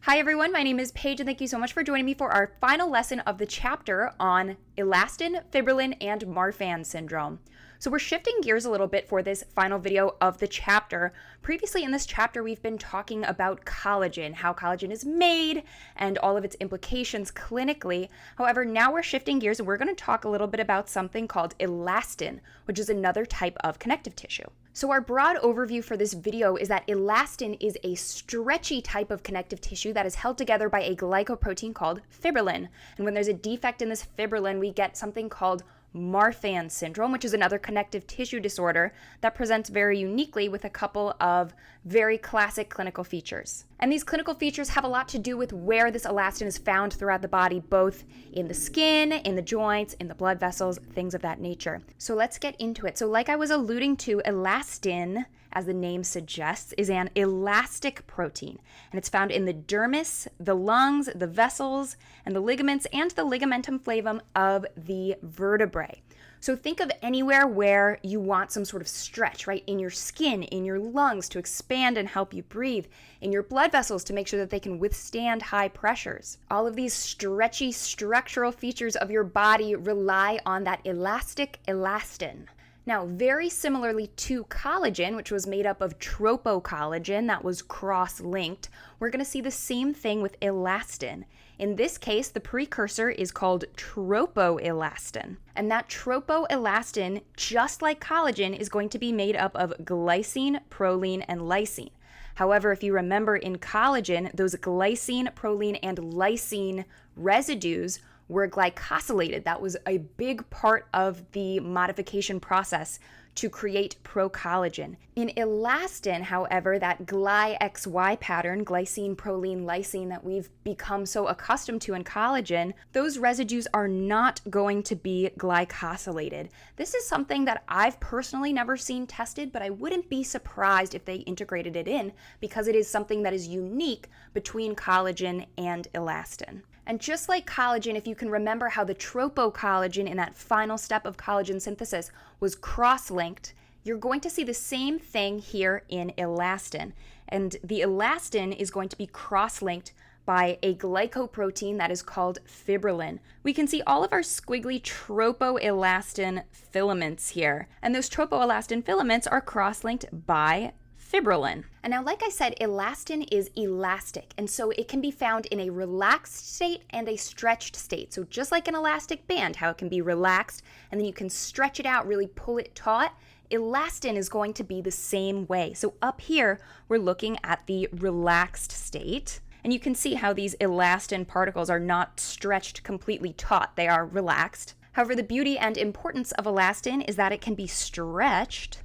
Hi everyone, my name is Paige and thank you so much for joining me for our final lesson of the chapter on Elastin, Fibrillin, and Marfan syndrome. So we're shifting gears a little bit for this final video of the chapter. Previously in this chapter, we've been talking about collagen, how collagen is made, and all of its implications clinically. However, now we're shifting gears and we're going to talk a little bit about something called elastin, which is another type of connective tissue. So our broad overview for this video is that elastin is a stretchy type of connective tissue that is held together by a glycoprotein called fibrillin. And when there's a defect in this fibrillin, we get something called Marfan syndrome, which is another connective tissue disorder that presents very uniquely with a couple of very classic clinical features. And these clinical features have a lot to do with where this elastin is found throughout the body, both in the skin, in the joints, in the blood vessels, things of that nature. So let's get into it. So like I was alluding to, elastin, as the name suggests, is an elastic protein, and it's found in the dermis, the lungs, the vessels, and the ligaments, and the ligamentum flavum of the vertebrae. So think of anywhere where you want some sort of stretch, right? In your skin, in your lungs to expand and help you breathe, in your blood vessels to make sure that they can withstand high pressures. All of these stretchy structural features of your body rely on that elastic elastin. Now, very similarly to collagen, which was made up of tropocollagen that was cross-linked, we're going to see the same thing with elastin. In this case, the precursor is called tropoelastin. And that tropoelastin, just like collagen, is going to be made up of glycine, proline, and lysine. However, if you remember in collagen, those glycine, proline, and lysine residues were glycosylated. That was a big part of the modification process to create procollagen. In elastin, however, that gly-XY pattern, glycine, proline, lysine, that we've become so accustomed to in collagen, those residues are not going to be glycosylated. This is something that I've personally never seen tested, but I wouldn't be surprised if they integrated it in because it is something that is unique between collagen and elastin. And just like collagen, if you can remember how the tropocollagen in that final step of collagen synthesis was cross-linked, you're going to see the same thing here in elastin. And the elastin is going to be cross-linked by a glycoprotein that is called fibrillin. We can see all of our squiggly tropoelastin filaments here. And those tropoelastin filaments are cross-linked by fibrillin. And now, like I said, elastin is elastic, and so it can be found in a relaxed state and a stretched state. So just like an elastic band, how it can be relaxed and then you can stretch it out, really pull it taut, elastin is going to be the same way. So up here, we're looking at the relaxed state, and you can see how these elastin particles are not stretched completely taut, they are relaxed. However, the beauty and importance of elastin is that it can be stretched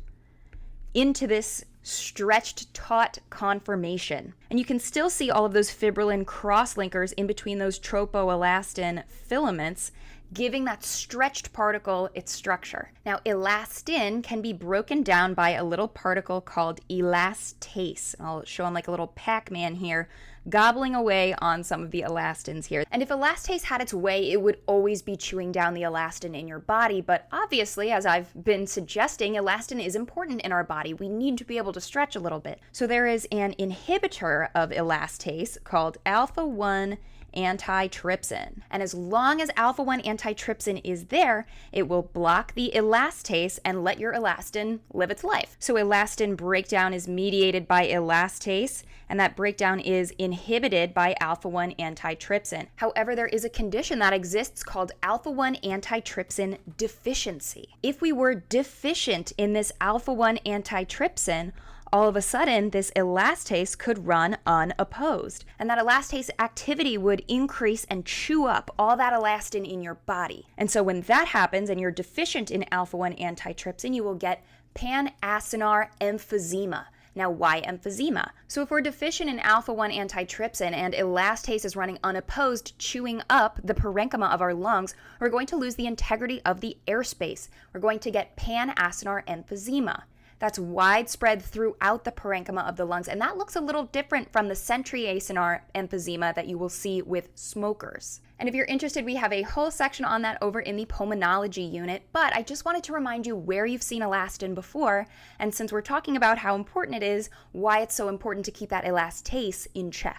into this stretched taut conformation. And you can still see all of those fibrillin cross-linkers in between those tropoelastin filaments, giving that stretched particle its structure. Now, elastin can be broken down by a little particle called elastase. I'll show them like a little Pac-Man here, gobbling away on some of the elastins here. And if elastase had its way, it would always be chewing down the elastin in your body. But obviously, as I've been suggesting, elastin is important in our body. We need to be able to stretch a little bit. So there is an inhibitor of elastase called alpha-1 antitrypsin. And as long as alpha-1 antitrypsin is there, it will block the elastase and let your elastin live its life. So elastin breakdown is mediated by elastase, and that breakdown is inhibited by alpha-1 antitrypsin. However, there is a condition that exists called alpha-1 antitrypsin deficiency. If we were deficient in this alpha-1 antitrypsin, all of a sudden, this elastase could run unopposed. And that elastase activity would increase and chew up all that elastin in your body. And so when that happens and you're deficient in alpha-1 antitrypsin, you will get pan-acinar emphysema. Now, why emphysema? So if we're deficient in alpha-1 antitrypsin and elastase is running unopposed, chewing up the parenchyma of our lungs, we're going to lose the integrity of the airspace. We're going to get pan-acinar emphysema. That's widespread throughout the parenchyma of the lungs, and that looks a little different from the centriacinar emphysema that you will see with smokers. And if you're interested, we have a whole section on that over in the pulmonology unit, but I just wanted to remind you where you've seen elastin before, and since we're talking about how important it is, why it's so important to keep that elastase in check.